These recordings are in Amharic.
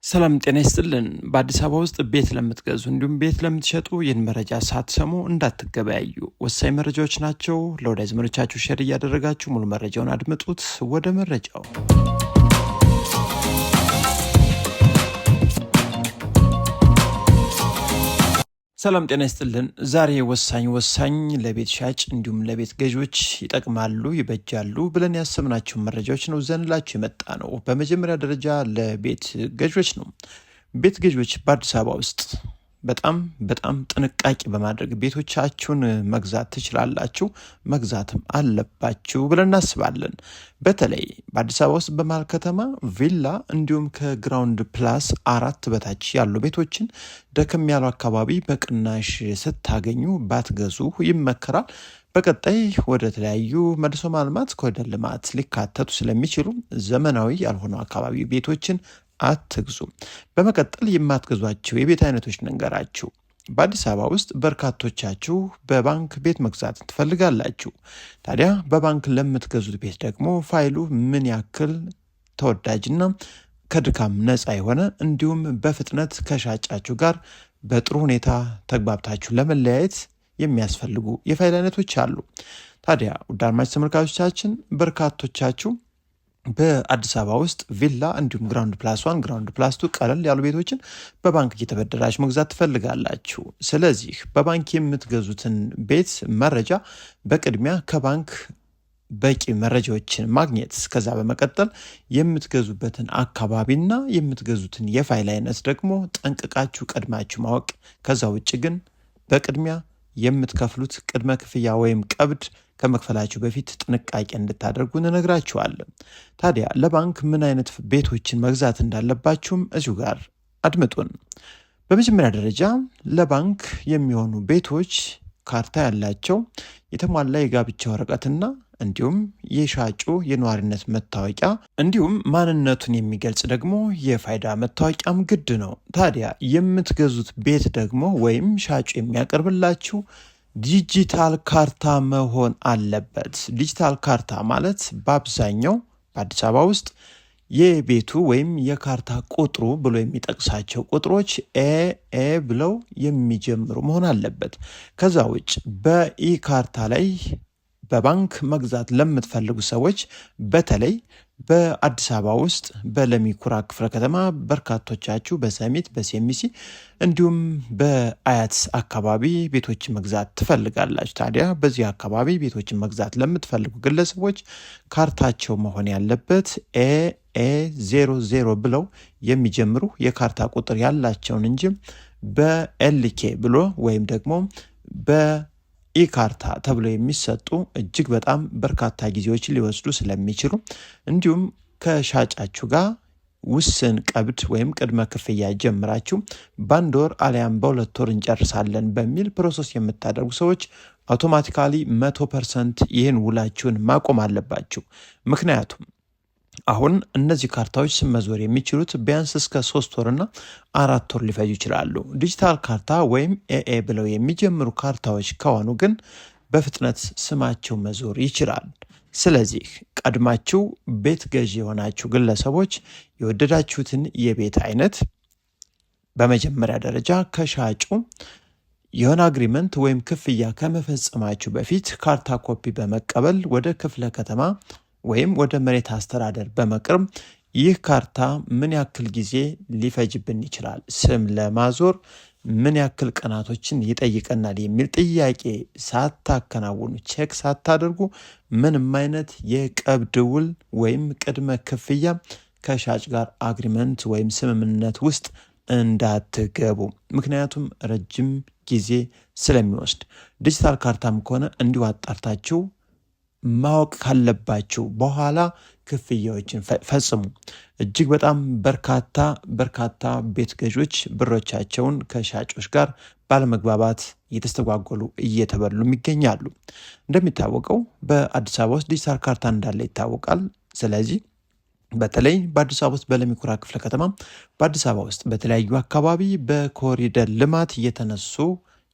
ሰላም ጤና ይስጥልን። በአዲስ አበባ ውስጥ ቤት ለምትገዙ እንዲሁም ቤት ለምትሸጡ ይህን መረጃ ሳትሰሙ እንዳትገበያዩ ወሳኝ መረጃዎች ናቸው። ለወዳጅ ዘመዶቻችሁ ሼር እያደረጋችሁ ሙሉ መረጃውን አድምጡት። ወደ መረጃው ሰላም ጤና ይስጥልን። ዛሬ ወሳኝ ለቤት ሻጭ እንዲሁም ለቤት ገዢዎች ይጠቅማሉ ይበጃሉ ብለን ያሰብናቸው መረጃዎች ነው ዘንላችሁ የመጣ ነው። በመጀመሪያ ደረጃ ለቤት ገዢዎች ነው። ቤት ገዢዎች በአዲስ አበባ ውስጥ በጣም ጥንቃቄ በማድረግ ቤቶቻችሁን መግዛት ትችላላችሁ፣ መግዛትም አለባችሁ ብለን እናስባለን። በተለይ በአዲስ አበባ ውስጥ በመሃል ከተማ ቪላ እንዲሁም ከግራውንድ ፕላስ 4 በታች ያሉ ቤቶችን ደከም ያሉ አካባቢ በቅናሽ ስታገኙ ባትገዙ ይመከራል። በቀጣይ ወደ ተለያዩ መልሶ ማልማት ኮሪደር ልማት ሊካተቱ ስለሚችሉ ዘመናዊ ያልሆኑ አካባቢ ቤቶችን አትግዙ። በመቀጠል የማትገዟቸው የቤት አይነቶች ልንገራችሁ። በአዲስ አበባ ውስጥ በርካቶቻችሁ በባንክ ቤት መግዛት ትፈልጋላችሁ። ታዲያ በባንክ ለምትገዙት ቤት ደግሞ ፋይሉ ምን ያክል ተወዳጅና ከድካም ነፃ የሆነ እንዲሁም በፍጥነት ከሻጫችሁ ጋር በጥሩ ሁኔታ ተግባብታችሁ ለመለያየት የሚያስፈልጉ የፋይል አይነቶች አሉ። ታዲያ ውድ አድማጭ ተመልካቾቻችን በርካቶቻችሁ በአዲስ አበባ ውስጥ ቪላ እንዲሁም ግራውንድ ፕላስ 1 ግራውንድ ፕላስ 2 ቀለል ያሉ ቤቶችን በባንክ እየተበደራችሁ መግዛት ትፈልጋላችሁ። ስለዚህ በባንክ የምትገዙትን ቤት መረጃ በቅድሚያ ከባንክ በቂ መረጃዎችን ማግኘት፣ ከዛ በመቀጠል የምትገዙበትን አካባቢና የምትገዙትን የፋይል አይነት ደግሞ ጠንቅቃችሁ ቀድማችሁ ማወቅ። ከዛ ውጭ ግን በቅድሚያ የምትከፍሉት ቅድመ ክፍያ ወይም ቀብድ ከመክፈላችሁ በፊት ጥንቃቄ እንድታደርጉ እንነግራችኋለን። ታዲያ ለባንክ ምን አይነት ቤቶችን መግዛት እንዳለባችሁም እዚሁ ጋር አድምጡን። በመጀመሪያ ደረጃ ለባንክ የሚሆኑ ቤቶች ካርታ ያላቸው፣ የተሟላ የጋብቻ ወረቀትና እንዲሁም የሻጩ የነዋሪነት መታወቂያ እንዲሁም ማንነቱን የሚገልጽ ደግሞ የፋይዳ መታወቂያም ግድ ነው። ታዲያ የምትገዙት ቤት ደግሞ ወይም ሻጩ የሚያቀርብላችሁ ዲጂታል ካርታ መሆን አለበት። ዲጂታል ካርታ ማለት በአብዛኛው በአዲስ አበባ ውስጥ የቤቱ ወይም የካርታ ቁጥሩ ብሎ የሚጠቅሳቸው ቁጥሮች ኤ ብለው የሚጀምሩ መሆን አለበት። ከዛ ውጭ በኢ ካርታ ላይ በባንክ መግዛት ለምትፈልጉ ሰዎች በተለይ በአዲስ አበባ ውስጥ በለሚ ኩራ ክፍለ ከተማ በርካቶቻችሁ በሰሚት በሴሚሲ እንዲሁም በአያት አካባቢ ቤቶችን መግዛት ትፈልጋላችሁ። ታዲያ በዚህ አካባቢ ቤቶችን መግዛት ለምትፈልጉ ግለሰቦች ካርታቸው መሆን ያለበት ኤ00 ብለው የሚጀምሩ የካርታ ቁጥር ያላቸውን እንጂ በኤልኬ ብሎ ወይም ደግሞ ኢካርታ ተብሎ የሚሰጡ እጅግ በጣም በርካታ ጊዜዎች ሊወስዱ ስለሚችሉ እንዲሁም ከሻጫችሁ ጋር ውስን ቀብድ ወይም ቅድመ ክፍያ ጀምራችሁ በአንድ ወር አሊያም በ2 ወር እንጨርሳለን በሚል ፕሮሰስ የምታደርጉ ሰዎች አውቶማቲካሊ 100% ይህን ውላችሁን ማቆም አለባችሁ። ምክንያቱም አሁን እነዚህ ካርታዎች ስመዞር የሚችሉት ቢያንስ እስከ 3 ወርና 4 ወር ሊፈጁ ይችላሉ። ዲጂታል ካርታ ወይም ኤኤ ብለው የሚጀምሩ ካርታዎች ከሆኑ ግን በፍጥነት ስማቸው መዞር ይችላል። ስለዚህ ቀድማችሁ ቤት ገዢ የሆናችሁ ግለሰቦች የወደዳችሁትን የቤት አይነት በመጀመሪያ ደረጃ ከሻጩ የሆነ አግሪመንት ወይም ክፍያ ከመፈጸማችሁ በፊት ካርታ ኮፒ በመቀበል ወደ ክፍለ ከተማ ወይም ወደ መሬት አስተዳደር በመቅረብ ይህ ካርታ ምን ያክል ጊዜ ሊፈጅብን ይችላል፣ ስም ለማዞር ምን ያክል ቀናቶችን ይጠይቀናል የሚል ጥያቄ ሳታከናውኑ ቼክ ሳታደርጉ ምንም አይነት የቀብድ ውል ወይም ቅድመ ክፍያ ከሻጭ ጋር አግሪመንት ወይም ስምምነት ውስጥ እንዳትገቡ። ምክንያቱም ረጅም ጊዜ ስለሚወስድ። ዲጂታል ካርታም ከሆነ እንዲሁ አጣርታችሁ ማወቅ ካለባችሁ በኋላ ክፍያዎችን ፈጽሙ። እጅግ በጣም በርካታ ቤት ገዦች ብሮቻቸውን ከሻጮች ጋር ባለመግባባት እየተስተጓጎሉ እየተበሉም ይገኛሉ። እንደሚታወቀው በአዲስ አበባ ውስጥ ዲጂታል ካርታ እንዳለ ይታወቃል። ስለዚህ በተለይ በአዲስ አበባ ውስጥ በለሚ ኩራ ክፍለ ከተማ በአዲስ አበባ ውስጥ በተለያዩ አካባቢ በኮሪደር ልማት የተነሱ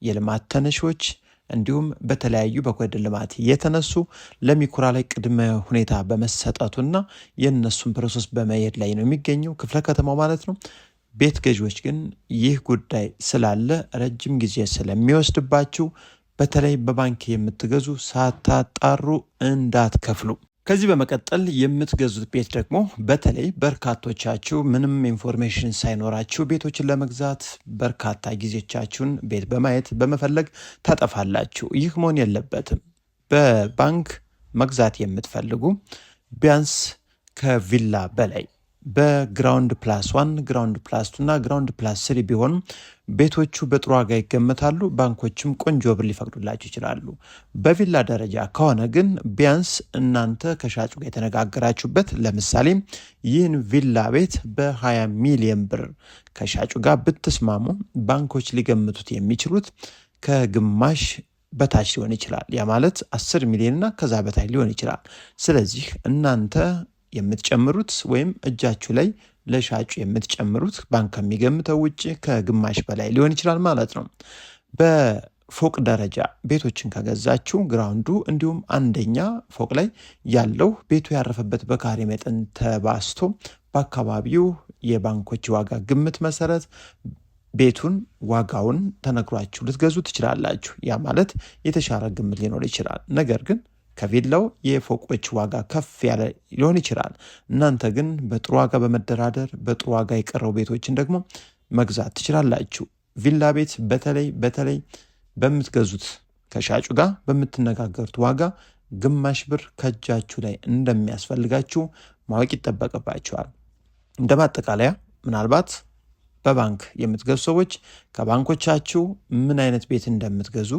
የልማት ተነሾች እንዲሁም በተለያዩ በኮሪደር ልማት የተነሱ ለሚ ኩራ ላይ ቅድመ ሁኔታ በመሰጠቱና የነሱን ፕሮሰስ በመሄድ ላይ ነው የሚገኘው ክፍለ ከተማው ማለት ነው። ቤት ገዢዎች ግን ይህ ጉዳይ ስላለ ረጅም ጊዜ ስለሚወስድባችሁ በተለይ በባንክ የምትገዙ ሳታጣሩ እንዳትከፍሉ። ከዚህ በመቀጠል የምትገዙት ቤት ደግሞ በተለይ በርካቶቻችሁ ምንም ኢንፎርሜሽን ሳይኖራችሁ ቤቶችን ለመግዛት በርካታ ጊዜቻችሁን ቤት በማየት በመፈለግ ታጠፋላችሁ። ይህ መሆን የለበትም። በባንክ መግዛት የምትፈልጉ ቢያንስ ከቪላ በላይ በግራውንድ ፕላስ 1 ግራውንድ ፕላስ 2 እና ግራውንድ ፕላስ 3 ቢሆን ቤቶቹ በጥሩ ዋጋ ይገመታሉ። ባንኮችም ቆንጆ ብር ሊፈቅዱላችሁ ይችላሉ። በቪላ ደረጃ ከሆነ ግን ቢያንስ እናንተ ከሻጩ ጋር የተነጋገራችሁበት፣ ለምሳሌ ይህን ቪላ ቤት በ20 ሚሊዮን ብር ከሻጩ ጋር ብትስማሙ ባንኮች ሊገምቱት የሚችሉት ከግማሽ በታች ሊሆን ይችላል። ያ ማለት 10 ሚሊዮን እና ከዛ በታች ሊሆን ይችላል። ስለዚህ እናንተ የምትጨምሩት ወይም እጃችሁ ላይ ለሻጩ የምትጨምሩት ባንክ ከሚገምተው ውጭ ከግማሽ በላይ ሊሆን ይችላል ማለት ነው። በፎቅ ደረጃ ቤቶችን ከገዛችሁ ግራውንዱ እንዲሁም አንደኛ ፎቅ ላይ ያለው ቤቱ ያረፈበት በካሬ መጠን ተባስቶ በአካባቢው የባንኮች ዋጋ ግምት መሰረት ቤቱን ዋጋውን ተነግሯችሁ ልትገዙ ትችላላችሁ። ያ ማለት የተሻለ ግምት ሊኖር ይችላል። ነገር ግን ከቪላው የፎቆች ዋጋ ከፍ ያለ ሊሆን ይችላል። እናንተ ግን በጥሩ ዋጋ በመደራደር በጥሩ ዋጋ የቀረው ቤቶችን ደግሞ መግዛት ትችላላችሁ። ቪላ ቤት በተለይ በምትገዙት ከሻጩ ጋር በምትነጋገሩት ዋጋ ግማሽ ብር ከእጃችሁ ላይ እንደሚያስፈልጋችሁ ማወቅ ይጠበቅባችኋል። እንደ ማጠቃለያ ምናልባት በባንክ የምትገዙ ሰዎች ከባንኮቻችሁ ምን አይነት ቤት እንደምትገዙ፣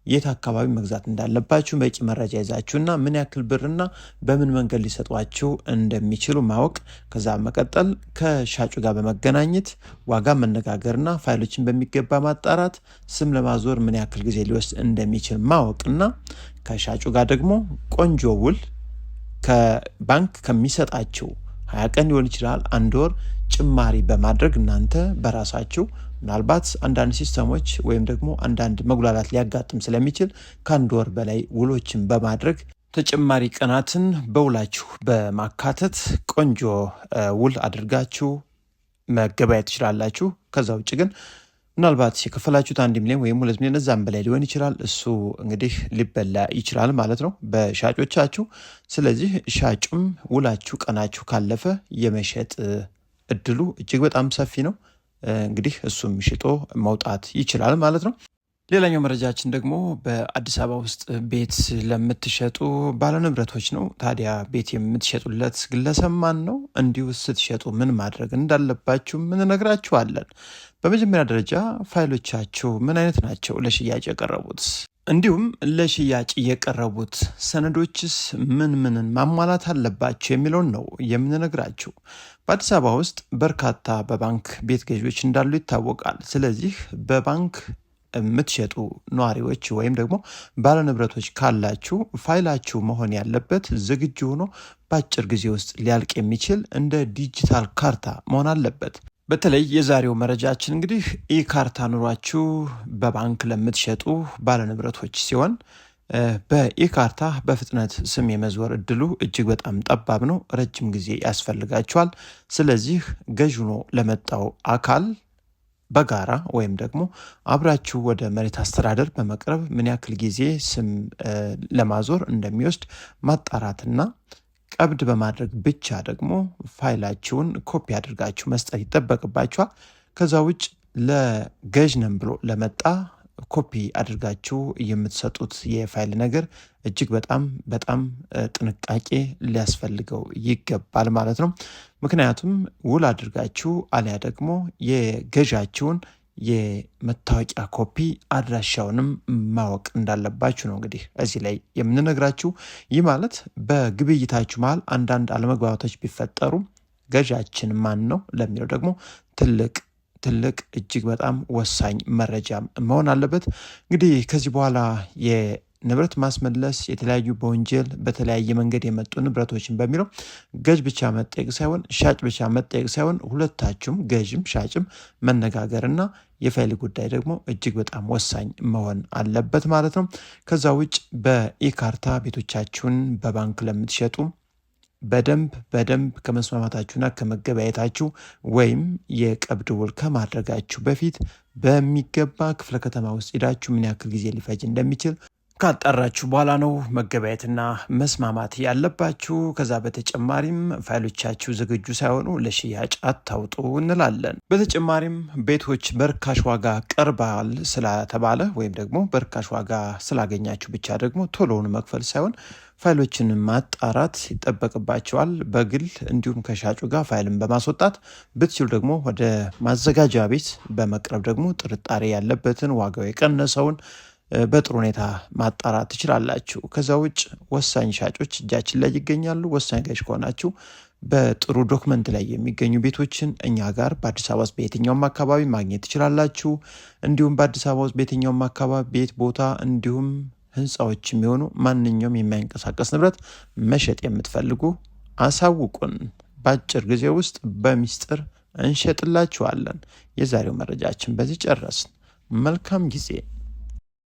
የት አካባቢ መግዛት እንዳለባችሁ በቂ መረጃ ይዛችሁና ምን ያክል ብርና በምን መንገድ ሊሰጧችሁ እንደሚችሉ ማወቅ፣ ከዛ መቀጠል ከሻጩ ጋር በመገናኘት ዋጋ መነጋገርና ፋይሎችን በሚገባ ማጣራት፣ ስም ለማዞር ምን ያክል ጊዜ ሊወስድ እንደሚችል ማወቅና ከሻጩ ጋር ደግሞ ቆንጆ ውል ከባንክ ከሚሰጣችሁ 20 ቀን ሊሆን ይችላል 1 ወር ጭማሪ በማድረግ እናንተ በራሳችሁ ምናልባት አንዳንድ ሲስተሞች ወይም ደግሞ አንዳንድ መጉላላት ሊያጋጥም ስለሚችል ከ1 ወር በላይ ውሎችን በማድረግ ተጨማሪ ቀናትን በውላችሁ በማካተት ቆንጆ ውል አድርጋችሁ መገበያየት ትችላላችሁ። ከዛ ውጭ ግን ምናልባት የከፈላችሁት 1 ሚሊዮን ወይም 2 ሚሊዮን እዛም በላይ ሊሆን ይችላል። እሱ እንግዲህ ሊበላ ይችላል ማለት ነው በሻጮቻችሁ። ስለዚህ ሻጩም ውላችሁ ቀናችሁ ካለፈ የመሸጥ እድሉ እጅግ በጣም ሰፊ ነው። እንግዲህ እሱም ሽጦ መውጣት ይችላል ማለት ነው። ሌላኛው መረጃችን ደግሞ በአዲስ አበባ ውስጥ ቤት ለምትሸጡ ባለንብረቶች ነው። ታዲያ ቤት የምትሸጡለት ግለሰብ ማን ነው? እንዲሁ ስትሸጡ ምን ማድረግ እንዳለባችሁ ምን እነግራችኋለን። በመጀመሪያ ደረጃ ፋይሎቻችሁ ምን አይነት ናቸው ለሽያጭ የቀረቡት? እንዲሁም ለሽያጭ የቀረቡት ሰነዶችስ ምንን ማሟላት አለባቸው የሚለውን ነው የምንነግራችሁ። በአዲስ አበባ ውስጥ በርካታ በባንክ ቤት ገዢዎች እንዳሉ ይታወቃል። ስለዚህ በባንክ የምትሸጡ ነዋሪዎች ወይም ደግሞ ባለንብረቶች ካላችሁ ፋይላችሁ መሆን ያለበት ዝግጁ ሆኖ በአጭር ጊዜ ውስጥ ሊያልቅ የሚችል እንደ ዲጂታል ካርታ መሆን አለበት። በተለይ የዛሬው መረጃችን እንግዲህ ኢካርታ ኑሯችሁ በባንክ ለምትሸጡ ባለንብረቶች ሲሆን በኢካርታ በፍጥነት ስም የመዝወር እድሉ እጅግ በጣም ጠባብ ነው። ረጅም ጊዜ ያስፈልጋችኋል። ስለዚህ ገዥ ሆኖ ለመጣው አካል በጋራ ወይም ደግሞ አብራችሁ ወደ መሬት አስተዳደር በመቅረብ ምን ያክል ጊዜ ስም ለማዞር እንደሚወስድ ማጣራትና ቀብድ በማድረግ ብቻ ደግሞ ፋይላችሁን ኮፒ አድርጋችሁ መስጠት ይጠበቅባችኋል። ከዛ ውጭ ለገዥ ነን ብሎ ለመጣ ኮፒ አድርጋችሁ የምትሰጡት የፋይል ነገር እጅግ በጣም ጥንቃቄ ሊያስፈልገው ይገባል ማለት ነው። ምክንያቱም ውል አድርጋችሁ አሊያ ደግሞ የገዣችሁን የመታወቂያ ኮፒ አድራሻውንም ማወቅ እንዳለባችሁ ነው እንግዲህ እዚህ ላይ የምንነግራችሁ። ይህ ማለት በግብይታችሁ መሀል አንዳንድ አለመግባባቶች ቢፈጠሩ ገዣችን ማን ነው ለሚለው ደግሞ ትልቅ እጅግ በጣም ወሳኝ መረጃ መሆን አለበት። እንግዲህ ከዚህ በኋላ የንብረት ማስመለስ የተለያዩ በወንጀል በተለያየ መንገድ የመጡ ንብረቶችን በሚለው ገዥ ብቻ መጠየቅ ሳይሆን ሻጭ ብቻ መጠየቅ ሳይሆን ሁለታችሁም ገዥም ሻጭም መነጋገርና የፋይል ጉዳይ ደግሞ እጅግ በጣም ወሳኝ መሆን አለበት ማለት ነው። ከዛ ውጭ በኢካርታ ቤቶቻችሁን በባንክ ለምትሸጡ በደንብ ከመስማማታችሁና ከመገበያየታችሁ ወይም የቀብድ ውል ከማድረጋችሁ በፊት በሚገባ ክፍለ ከተማ ውስጥ ሄዳችሁ ምን ያክል ጊዜ ሊፈጅ እንደሚችል ካጣራችሁ በኋላ ነው መገበያየትና መስማማት ያለባችሁ። ከዛ በተጨማሪም ፋይሎቻችሁ ዝግጁ ሳይሆኑ ለሽያጭ አታውጡ እንላለን። በተጨማሪም ቤቶች በርካሽ ዋጋ ቀርባል ስለተባለ ወይም ደግሞ በርካሽ ዋጋ ስላገኛችሁ ብቻ ደግሞ ቶሎውን መክፈል ሳይሆን ፋይሎችን ማጣራት ይጠበቅባቸዋል። በግል እንዲሁም ከሻጩ ጋር ፋይልን በማስወጣት ብትችሉ ደግሞ ወደ ማዘጋጃ ቤት በመቅረብ ደግሞ ጥርጣሬ ያለበትን ዋጋው የቀነሰውን በጥሩ ሁኔታ ማጣራት ትችላላችሁ። ከዛ ውጭ ወሳኝ ሻጮች እጃችን ላይ ይገኛሉ። ወሳኝ ገዥ ከሆናችሁ በጥሩ ዶክመንት ላይ የሚገኙ ቤቶችን እኛ ጋር በአዲስ አበባ ውስጥ በየትኛውም አካባቢ ማግኘት ትችላላችሁ። እንዲሁም በአዲስ አበባ ውስጥ በየትኛውም አካባቢ ቤት ቦታ እንዲሁም ህንፃዎች የሚሆኑ ማንኛውም የማይንቀሳቀስ ንብረት መሸጥ የምትፈልጉ አሳውቁን። በአጭር ጊዜ ውስጥ በሚስጥር እንሸጥላችኋለን። የዛሬው መረጃችን በዚህ ጨረስን። መልካም ጊዜ